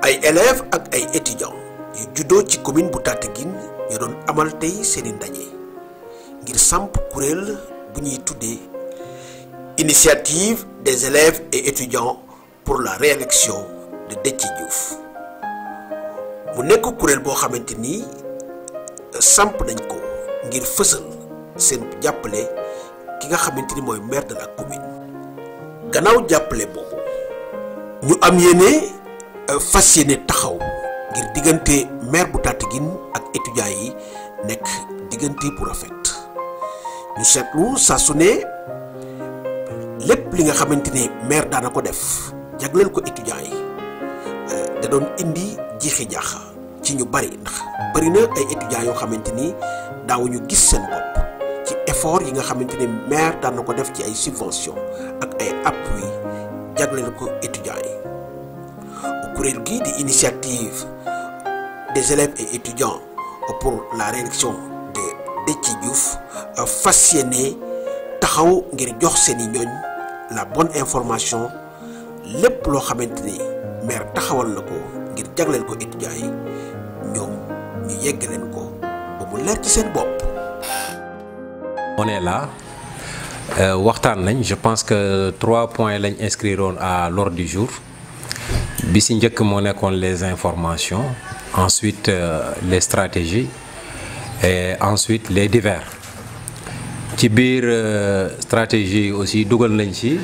ay élèves ak ay étudiants yu juddoo ci commune bu Tataguine ñu doon amal tey seeni ndaje ngir samp kuréel bu ñuy tuddee initiative des élèves et étudiants pour la réélection de Déthié Diouf mu nekk kuréel boo xamante ni samp nañ ko ngir fësal seen jàppale ki nga xamante ni mooy maire de la commune. gannaaw jàppale boobu ñu am yéene fas yéene taxaw ngir diggante maire bu Tataguine ak étudiants yi nekk diggante bu rafet ñu seetlu saa su ne lépp li nga xamante ni maire daana ko def jagleel ko étudiants yi da doon indi jiixi jaaxa ci ñu bari ndax bari na ay étudiants yoo xamante ni daawuñu gis seen bopp ci effort yi nga xamante ni maire daan na ko def ci ay subventions ak ay appui jagleel ko étudiants yi kuréel gi di initiative des élèves et étudiants pour la réélection de Déthié Diouf fas yéene taxaw ngir jox seeni ñooñ la bonne information lépp loo xamante ni maire taxawal na ko ngir jagleel ko étudiants yi ñoom ñu yegg leen ko ba mu leer ci seen bopp. On est là waxtaan nañ je pense que 3 points lañ inscriroon à l'ordre du jour bi ci njëkk moo nekkoon les informations ensuite les stratégies et ensuite les divers ci biir stratégie aussi dugal nañ ci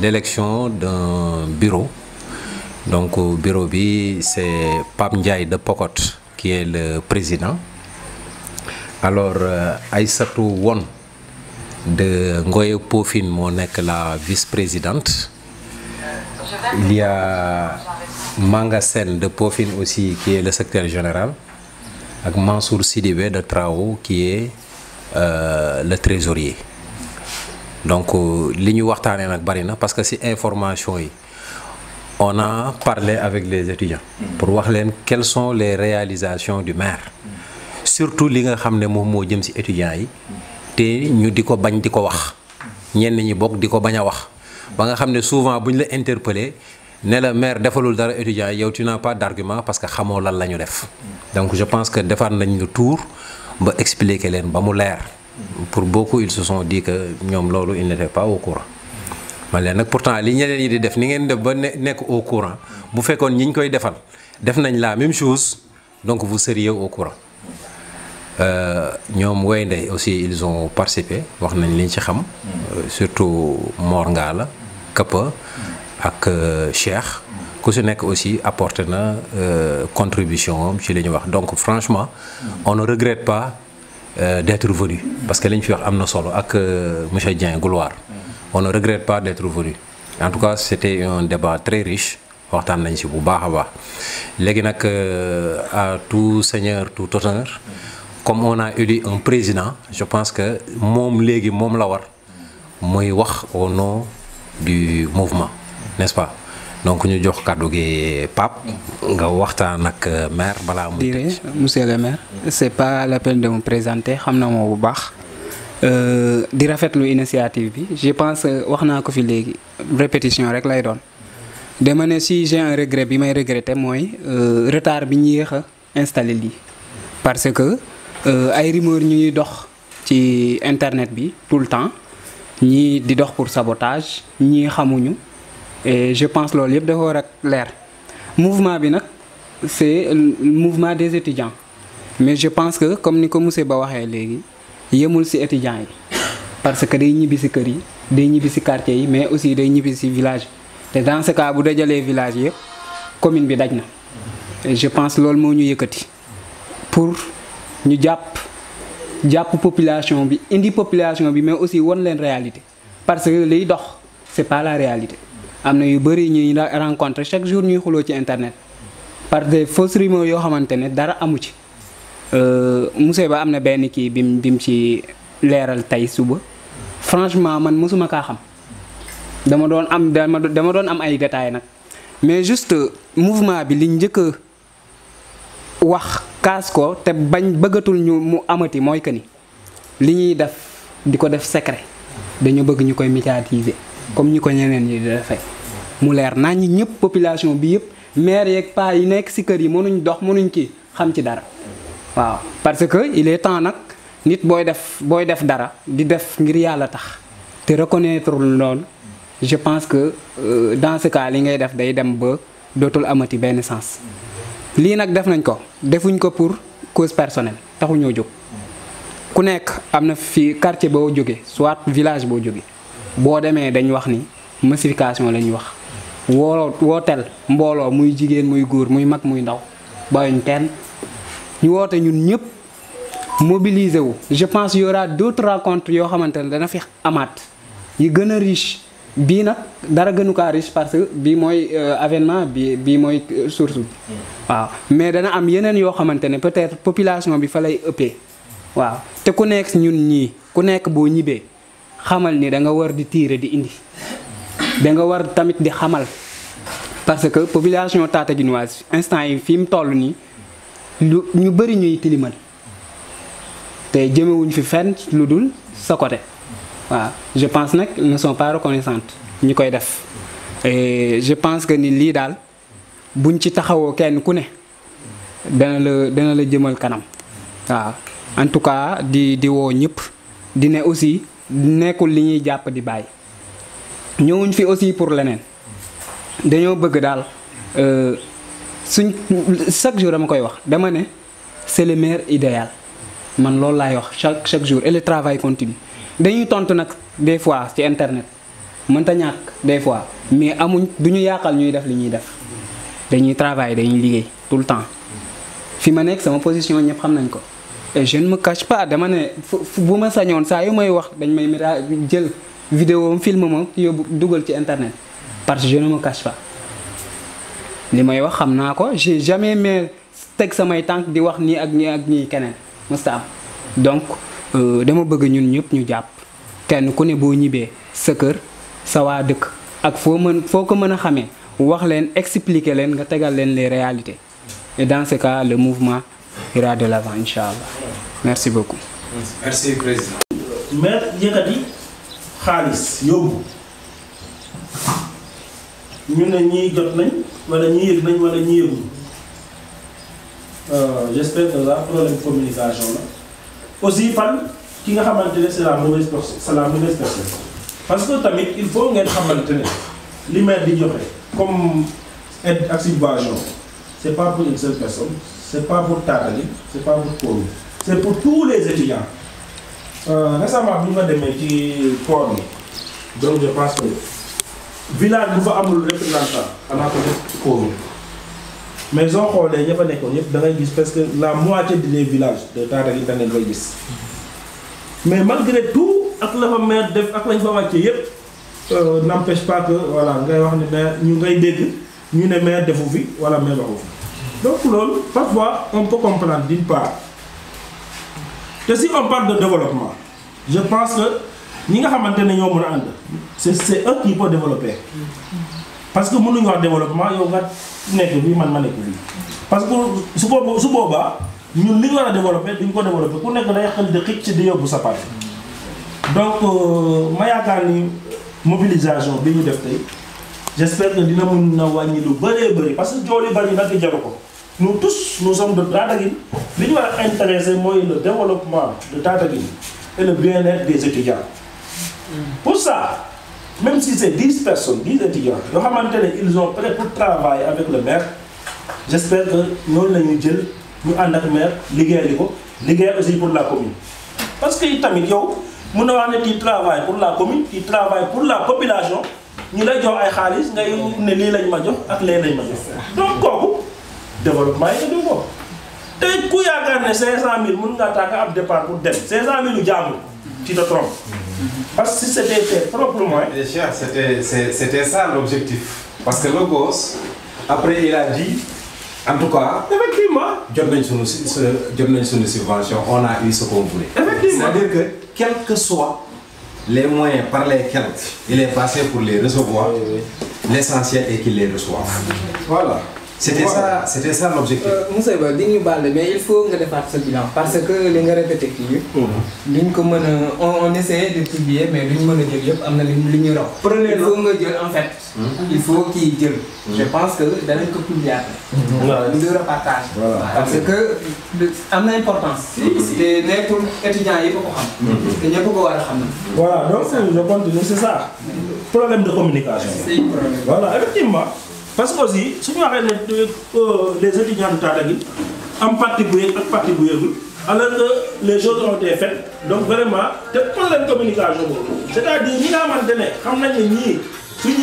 l'élection d'un bureau. Donc au bureau bi c'est Pape Ndiaye de Pokot qui est le président. Alors Aïssatou Won de Ngoye Pofine moo nekk la vice-présidente. Il y a Manga Sen de Pofine aussi qui est le secrétaire général ak Mansour Sidibé de Trao qui est le trésorier. Donc li ñu waxtaanee nag bari na parce que ci information yi on a parlé avec les étudiants pour wax leen quelles sont les réalisations du maire surtout li nga xam ne moom moo jëm ci étudiants yi te ñu di ko bañ di ko wax ñenn ñi bokk di ko bañ a wax ba nga xam ne souvent bu ñu la interpeller ne la maire defalul dara étudiants yi yow tu n'as pas d'argument parce que xamoo lan la ñu def. Donc je pense que defaat nañ le tour ba expliquer leen ba mu leer pour beaucoup ils se sont dit que ñoom loolu ils n'étaient pas au courant. man leen nag pourtant li ñeneen yi di def ni ngeen def ba nekk au courant bu fekkoon ñi ñu koy defal def nañ la même chose donc vous seriez au courant ñoom Weyndey aussi ils ont participé wax nañ liñ ci xam surtout Mor Ngala Këppa ak Cheikh ku si nekk aussi apporté na contribution ci li ñu wax donc franchement on ne regrette pas d'être venu parce que li ñu fi wax am na solo ak monsieur Dieng Gouloir. On ne regrette pas d'être venu. En tout cas, c'était un débat très riche. waxtaan nañ ci bu baax a baax léegi nag à tout seigneur tout honneur comme on a élu un président je pense que moom léegi moom la war muy wax au nom du mouvement n'est-ce pas donc ñu jox kàddu gi Pape nga waxtaan ak maire balaa muy tëj. Monsieur le maire c'est pas la peine de me présenter xam na moo bu baax. di rafetlu initiative bi je pense wax naa ko fi léegi répétition rek lay doon dama ne si j'ai un regret bi may regretter mooy retard bi ñu yéex a installé lii parce que ay rumeurs ñuy dox ci internet bi tout le temps ñii di dox pour sabotage ñii xamuñu et je pense loolu yëpp dafa war a leer mouvement bi nag c'est le mouvement des étudiants mais je pense que comme ni ko monsieur Ba waxee léegi yemul ci étudiants yi parce que day ñibbi ci kër yi day ñibbi ci quartier yi mais aussi day ñibbi ci village te dans ce cas bu dajalee village yëpp commune bi daj na et je pense loolu moo ñu yëkkati pour ñu jàpp population bi indi population bi mais aussi won leen réalité parce que liy dox c'est pas la réalité am na yu bari ñuy rencontre chaque jour ñuy xuloo ci internet par des fausses rumeurs yoo xamante ne dara amu ci. Monsieur Ba am na benn kii bim ci leeral tey suba franchement man mosuma kaa xam dama doon am ay détails nag mais juste mouvement bi liñ njëkk a wax kaas ko te bañ bëggatul ñu mu amati mooy que ni li ñuy def di ko def secret dañu bëgg ñu koy médiatiser comme ñi ko ñeneen ñi di defee mu leer naa ñi ñëpp population bi yëpp maire yeeg paa yi nekk si kër yi mënuñ dox mënuñ ci xam ci dara waaw parce que il est temps nag nit booy def dara di def ngir yàlla tax te reconnaître loolu je pense que dans ce cas li ngay def day dem ba dootul amati benn sens lii nag def nañ ko defuñ ko pour cause personnelle taxuñoo jóg ku nekk am na fi quartier boo jógee soit village boo jógee boo demee dañ wax ni massification la ñuy wax wooteel mbooloo muy jigéen muy góor muy mag muy ndaw bayuñ kenn ñu woote ñun ñëpp mobiliser wu je pense y aura d'autres rencontres yoo xamante ne dana fi amaat yi gën a riche bii nag dara gënu kaa riche parce que bii mooy avènement bii mooy source bi waaw mais dana am yeneen yoo xamante ne peut-être population bi fa lay ëppee waaw te ku nekk ñun ñii ku nekk boo ñibbee xamal ni da nga war di tirer di indi da nga war tamit di xamal parce que population tataguinoise instant yi fi mu toll nii lu ñu bëri ñuy tilimal te jëmewuñ fi fenn lu dul sa côté waaw je pense nag ne sont pas reconnaissantes ñi koy def et je pense que ni lii daal buñ ci taxawoo kenn ku ne dana la jëmal kanam waaw en tout cas di woo ñëpp di ne aussi nekkul li ñuy jàpp di bàyyi ñëwuñ fi aussi pour leneen dañoo bëgg daal suñ chaque jour dama koy wax dama ne c'est le maire idéal man loolu laay wax chaque jour et le travail continue dañuy tontu nag des fois ci internet mënta ñàkk des fois mais amuñ du ñu yàqal ñuy def li ñuy def dañuy travail dañuy liggéey tout le temps fi ma nekk sama position ñëpp xam nañ ko et je ne me cache pas dama ne bu ma sañoon saa yu may wax dañ may jël vidéo film ma yóbbu dugal ci internet parce que je ne me cache pas li may wax xam naa ko j'ai jamais mais teg samay tànk di wax nii ak ñii keneen mësta am donc dama bëgg ñun ñëpp ñu jàpp kenn ku ne boo ñibbee sa kër sa waa dëkk ak foo ko mën a xamee wax leen expliquer leen nga tegal leen les réalités et dans ce cas le mouvement ira de l'avant inchallah merci beaucoup. merci président. maire yëkkati xaalis yóbbu ñu ne ñii jot nañ wala ñii yëg nañ wala ñii yëguñ j'espère que là problème communication la aussi fan ki nga xamante ne c'est la mauvaise personne parce que tamit il faut ngeen xamante ne li maire di joxe comme aide ak subvention c'est pas pour une seule personne c'est pas pour Tataguine c'est pas pour Koro c'est pour tous les étudiants récemment bi ñu ma demee ci port bi donc je pense que village bu fa amul représentant xanaa ko def Koro mais soo xoolee ña fa nekkoon ñëpp da ngay gis parce que la moitié des villages de Tataguine da ngeen koy gis mais malgré tout ak la fa maire def ak lañ fa wàcce yëpp n'empêche pas que voilà ngay wax ne maire ñu ngay dégg ñu ne maire defu fi wala maire waxu fi donc loolu parfois on peut comprendre d'une part te si on parle de développement je pense que ñi nga xamante ne ñoo mën a ànd c'est eux qui peuvent développer parce que mënuñu wax développement yow nga nekk fii man ma nekk fii parce que su boobaa ñun li ñu war a développer duñ ko développer ku nekk day xel di xicc di yóbbu sa parti donc ma yaakaar ni mobilisation bi ñu def tey j'espère que dina mën na wàññi lu bëree bëri parce que jooli bari nag jaru ko nous tous nous sommes de Tataguine li ñu war a intéresser mooy le développement de Tataguine et le bien-être des étudiants pour ça même si c'est 10 personnes 10 étudiants yoo xamante ne ils ont prêt pour travailler avec le maire j'espère que ñooñu la ñuy jël ñu ànd ak maire liggéeyali ko liggéey aussi pour la commune parce que tamit yow mun na wax ne tu travailles pour la commune tu travailles pour la population ñu lay jox ay xaalis ngay ne lii lañ ma jox ak lee lañ ma jox donc kooku développement yi du ko te ku yaakaar ne 500000 mun ngaa tàgg ab départ pour dem 500000 lu jàmbur tu te trompes parce que si c'était tes propres moyens. Et cher, c'était ça l'objectif. Parce que le gosse, après il a dit, en tout cas, effectivement, job une subvention, on a eu ce qu'on voulait. Effectivement. C'est-à-dire que, quels que soient les moyens par lesquels il est passé pour les recevoir, l'essentiel est qu'il les reçoive. Voilà. C'était ça l'objectif. Moussa Ba di ñu baal mais il faut nga defaat sa bilan parce que li nga répété fii duñ ko mën a on essaie de publier mais duñ mën a jël yëpp am na li ñu raw. il faut nga jël en fait. il faut kii jël. je pense que danañ ko publier après. ñu repartage. parce que am na importance. te nekkul étudiants yi ba ko xam. te ñëpp ko war a xam. Voilà, donc je continue, c'est ça. Problème de communication. C'est un problème. Voilà, effectivement. Parce que aussi, si nous avons les étudiants de Tataguine, en partie bouillée, en partie bouillée, alors que les choses ont été faites, donc vraiment, c'est un problème de communication. C'est-à-dire, nous avons dit, si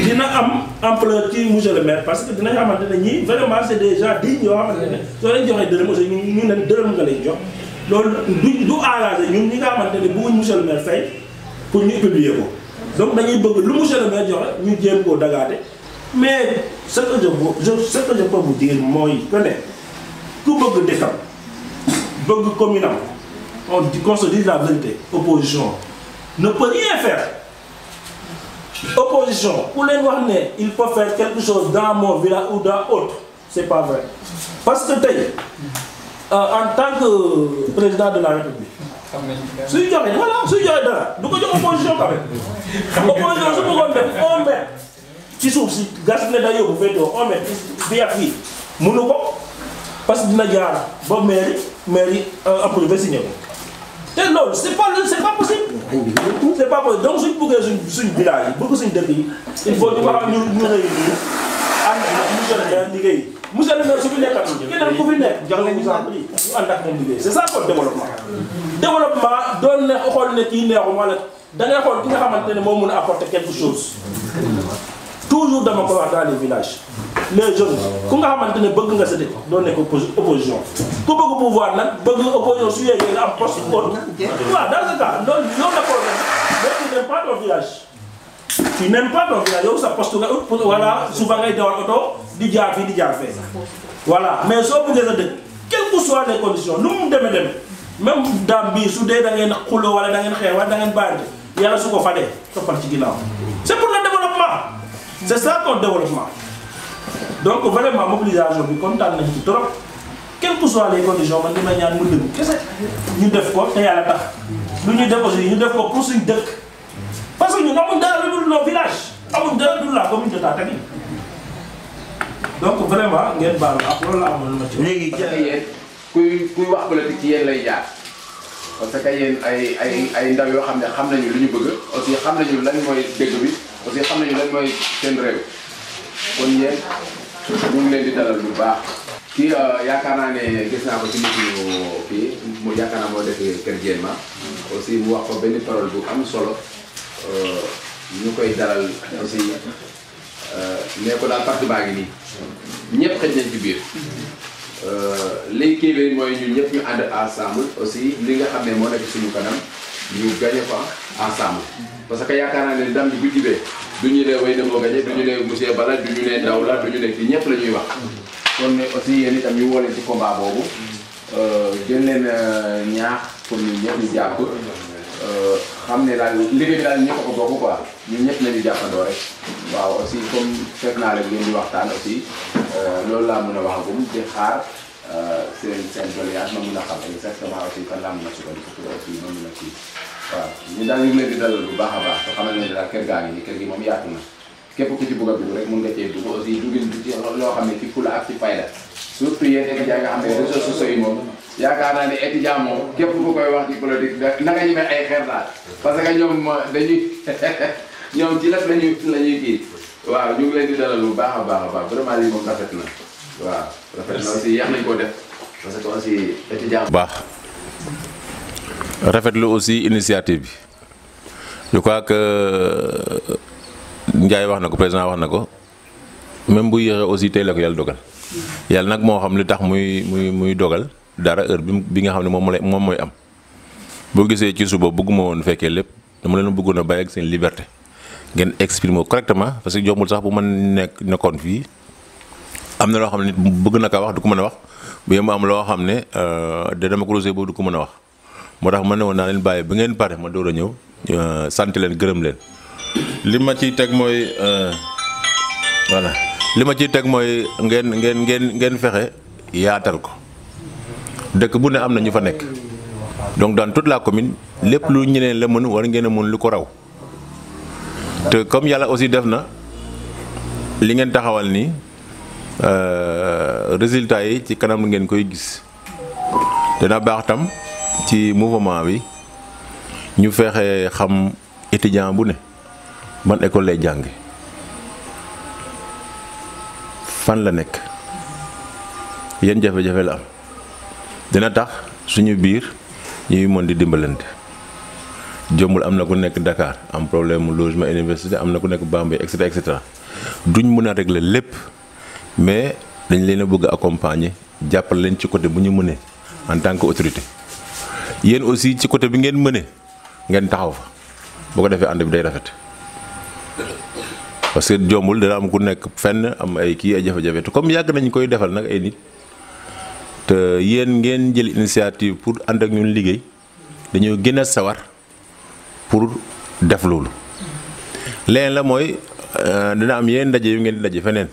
dina am ampleur ci monsieur le maire parce que dina xamante ne ñii vraiment c'est déjà digne yoo xamante ne soo leen joxee dërëm aussi ñu ne dërëm nga lay jox loolu du engagé ñun ñi nga xamante ne bëgguñ monsieur le maire fay pour ñu publier ko donc dañuy bëgg lu monsieur le maire joxe ñu jéem koo dagaate mais ce que je peux vous dire mooy que ne ku bëgg dëkkam bëgg commune am qu'on se dise la vérité opposition ne peut rien faire. Opposition, pour les noirs, il faut faire quelque chose dans mon village ou dans autre. C'est pas vrai. Parce que en tant que président de la République, si il y a voilà, donc il y a opposition quand même. Opposition, c'est pour on met. Qui sont si gaspillés d'ailleurs, vous faites on met bien pris. Mounoko, parce que il y a bon mairie un privé signé. Non, c'est pas possible. C'est pas possible. Donc, si vous voulez une village, beaucoup de pays, il faut nous réunir. Monsieur le maire, si vous êtes c'est ça le développement. Développement donne apporter quelque chose. Toujours dans les villages. Les jeunes, quand on a maintenu beaucoup de cette opposition, quand on pouvoir, beaucoup d'opposition sur un poste de dans ce cas, non le problème. Mais tu n'aimes pas ton village. Tu n'aimes pas ton village, ça poste voilà, souvent il y a un auto, déjà fait. Voilà, mais si vous avez quelles que soient les conditions, nous même dans le soudé, dans le couloir, dans le bande, il y a le souk au fadé, c'est pour le développement. C'est ça ton développement. Donc vraiment mobilisation bi kontaan nañ ci trop quelles que soient les conditions man dina ñaan mu dëgg kese ñu def ko te yàlla tax lu ñu def aussi ñu def ko pour suñu dëkk parce que ñun amuñ dara lu dul nos villages amuñ dara lu dul la commune de Tataguine donc vraiment ngeen baal ak loolu la amoon ma ci léegi yéen kuy wax politique ci yéen lay jaar parce que yéen ay ndaw yoo xam ne xam nañu lu ñu bëgg aussi xam nañu lan mooy dëgg bi aussi xam nañu lan mooy seen réew kon yéen ñu ngi leen di dalal bu baax kii yaakaar naa ne gis naa ko ci nit ñu fii mu yaakaar naa moo def Kër Diène ma aussi mu wax ko benn parole bu am solo ñu koy dalal aussi ne ko daal parti baa ngi nii ñëpp xëj nañ ci biir léegi kii bi mooy ñun ñëpp ñu ànd ensemble aussi li nga xam ne moo nekk suñu kanam ñu gagné ko ensemble parce que yaakaar naa ne ndam bi bu jibee du ñu ne way na moo gagné du ñu ne monsieur Bala du ñu ne Ndaw la du ñu ne fii ñëpp la ñuy wax kon aussi yéen itam ñu woo leen ci combat boobu jël leen ñaax pour ñun ñëpp ñu jàpp xam ne daal liggéey bi daal ñëpp ko bokk quoi ñun ñëpp nañu jàppandoo rek waaw aussi comme fekk naa leen ngeen di waxtaan aussi loolu laa mën a waxagum di xaar seen doléance ma mën a xam exactement aussi kan laa mën a sukkandiku pour aussi ma mën a kii waaw ñu daal ñu ngi leen di dalal bu baax a baax te xamal ne daal kër gaa ngi nii kër gi moom yaatu na képp ku ci bëgg a dugg rek mën nga cee dugg aussi duggin ci loo xam ne ci fula ak ci fayda surtout yéen étudiants nga xam ne réseaux sociaux yi moom yaakaar naa ne étudiant moom képp ku koy wax ci politique naka ñu may ay xeer daal parce que ñoom dañuy ñoom ci lépp lañuy kii waaw ñu ngi leen di dalal bu baax a baax vraiment lii moom rafet na waaw rafet na aussi yàq nañ koo def parce que aussi étudiant bu baax rafetlu aussi initiative bi je crois que Ndiaye wax na ko président wax na ko même bu yéexee aussi tey la ko yàlla dogal yàlla nag moo xam li tax muy dogal dara heure bi nga xam ne moom mooy am boo gisee ci suba bëgguma woon fekkee lépp dama leen bëggoon a bàyyi ak seen liberté ngeen exprimer correctement parce que jombul sax bu mën nekkoon fii am na loo xam ne nit bëgg na kaa wax du ko mën a wax bu yem am loo xam ne dama ko rosé boobu du ko mën a wax moo tax ma ne woon naa leen bàyyi ba ngeen pare ma door a ñëw sant leen gërëm leen li ma ciy teg mooy voilà li ma ciy teg mooy ngeen fexe yaatal ko dëkk bu ne am na ñu fa nekk donc dans toute la commune lépp lu ñeneen la mën war ngeen a mën lu ko raw te comme yàlla aussi def na li ngeen taxawal nii résultats yi ci kanam ngeen koy gis dina baax tam ci mouvement bi ñu fexe xam étudiant bu ne ban école lay jànge fan la nekk yan jafe-jafe la am dina tax suñu biir ñuy mën di dimbalante jombul am na ku nekk Dakar am problème mu logement université am na ku nekk Bambey et cetera duñ mën a régler lépp mais dañ leen a bëgg a accompagner jàppale leen ci côté bu ñu mënee en tant que autorité yéen aussi ci côté bi ngeen mënee ngeen taxaw fa boo ko defee ànd bi day rafet parce que jombul dana am ku nekk fenn am ay kii ay jafe-jafe te comme yàgg nañ koy defal nag ay nit te yéen ngeen jël initiative pour ànd ak ñun liggéey dañoo gën a sawar pour def loolu leneen la mooy dina am yeneen ndaje yu ngeen di daje feneen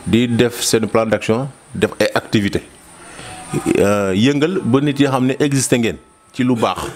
di def seen plan d'action def ay activité yëngal ba nit yi xam ne existé ngeen ci lu baax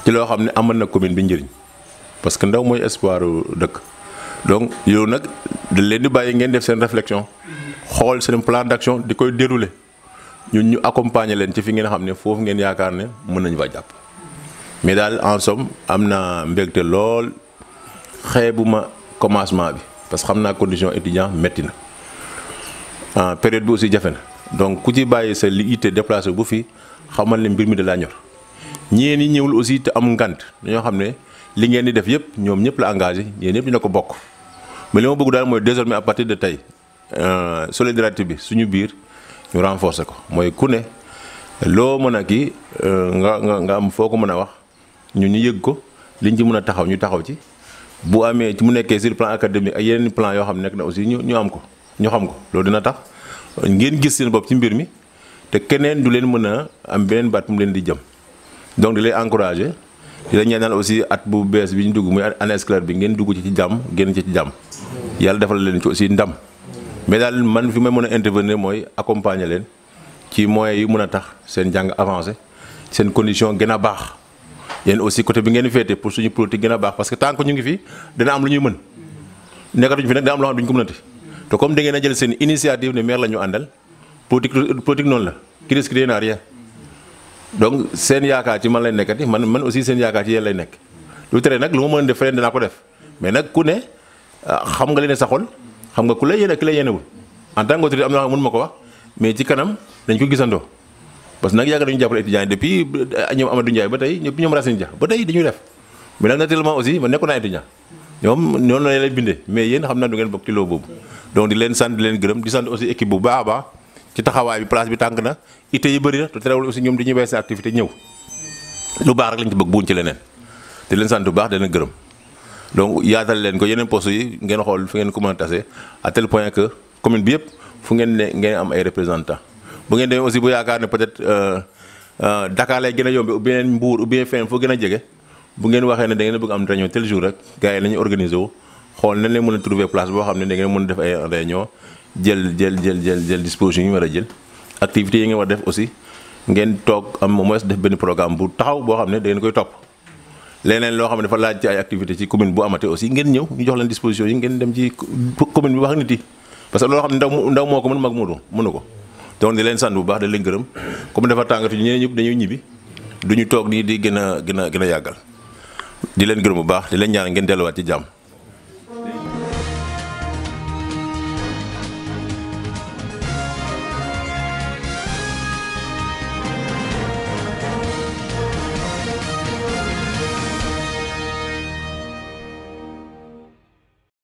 ci loo xam ne amal na commune bi njëriñ parce que ndaw mooy espoir dëkk donc yow nag da leen di bàyyi ngeen def seen réflexion xool seen plan d'action di koy dérouler ñun ñu accompagner leen ci fi ngeen xam ne foofu ngeen yaakaar ne mën nañu fa jàpp mais daal en somme am na mbégte lool xeebuma commencement bi parce que xam naa condition étudiant métti na période bi aussi jafe na donc ku ci bàyyi sa li itte déplacé bu fi xamal ne mbir mi da laa ñor ñeen ñi ñëwul aussi te am ngant dañoo xam ne li ngeen di def yëpp ñoom ñëpp la engagé yéen ñëpp dina ko bokk mais li ma bëgg daal mooy désormais à partir de tey solidarité bi suñu biir ñu renforcer ko mooy ku ne loo mën a kii nga am foo ko mën a wax ñun ñu yëg ko liñ ci mën a taxaw ñu taxaw ci bu amee ci mu nekkee sur plan académique ak yeneen plan yoo xam ne nekk na aussi ñu am ko ñu xam ko loolu dina tax ngeen gis seen bopp ci mbir mi te keneen du leen mën a am beneen baat mu leen di jëm donc di leen encourager di leen ñaanal aussi at bu bees bi ñu dugg muy année scolaire bi ngeen dugg ci jàmm génn ci jàmm yàlla defal leen ci aussi ndam mais daal man fi may mën a intervenir mooy accompagner leen ci moyens yi mën a tax seen jàng avancé seen condition gën a baax yéen aussi côté bi ngeen féete pour suñu politique gën a baax parce que tant que ñu ngi fi dina am lu ñuy mën nekkatuñu fi nag dina am loo xam ne duñ ko mënati te comme da ngeen a jël seen initiative ne maire la ñu àndal politique noonu la qui risque rien n'a rien donc seen yaakaar ci man lay nekkati man aussi seen yaakaar ci yéen lay nekk lu tere nag lu ma mën a def feneen dinaa ko def mais nag ku ne xam nga li ne sa xol xam nga ku lay yéene ak ki lay yéenewul en tant qu'autorité am na xam ne mënu ma ko wax mais ci kanam dañ ko gisandoo parce que nag yàgg nañu jàppale étudiants yi depuis ñoom Amadou Ndiaye ba tey ñëpp ñoom Racine Dia ba tey dañuy def mais nag naturellement aussi man nekkoon naa étudiant ñoom noonu la lay bindee mais yéen xam naa du ngeen bokk ci loo boobu donc di leen sant di leen gërëm di sant aussi équipe bu baax a baax ci taxawaay bi place bi tàng na itte yi bëri na te terewul aussi ñoom dañuy bàyyi seen activité ñëw lu baax rek lañ ci bëgg buñ ci leneen di leen sant bu baax di leen gërëm donc yaatal leen ko yeneen postes yi ngeen xool fi ngeen ko mën a tase à tel point que commune bi yëpp fu ngeen ne ngeen am ay représentants bu ngeen demee aussi bu yaakaar ne peut-être Dakar lay gën a yombe ou bien Mbour ou bien feneen foo gën a jege bu ngeen waxee ne da ngeen a bëgg am réunion tel jour rek gars yi nañu organiser wu xool nañ leen mën a trouver place boo xam ne da ngeen mën a def ay réunion jël disposition yi ñu war a jël activités yi ngeen war a def aussi ngeen toog am au moins def benn programme bu taxaw boo xam ne da ngeen koy topp leneen loo xam ne dafa laaj ci ay activités ci commune bu amatee aussi ngeen ñëw ñu jox leen disposition yi ngeen dem ci commune bi wax ak nit yi parce que loolu xam ne ndaw moo ko mën mag mënu ko donc di leen sant bu baax da leen gërëm comme dafa tàngatu ñeneen ñëpp dañuy ñibbi duñu toog nii di gën a yàggal di leen gërëm bu baax di leen ñaan ngeen delluwaat ci jàmm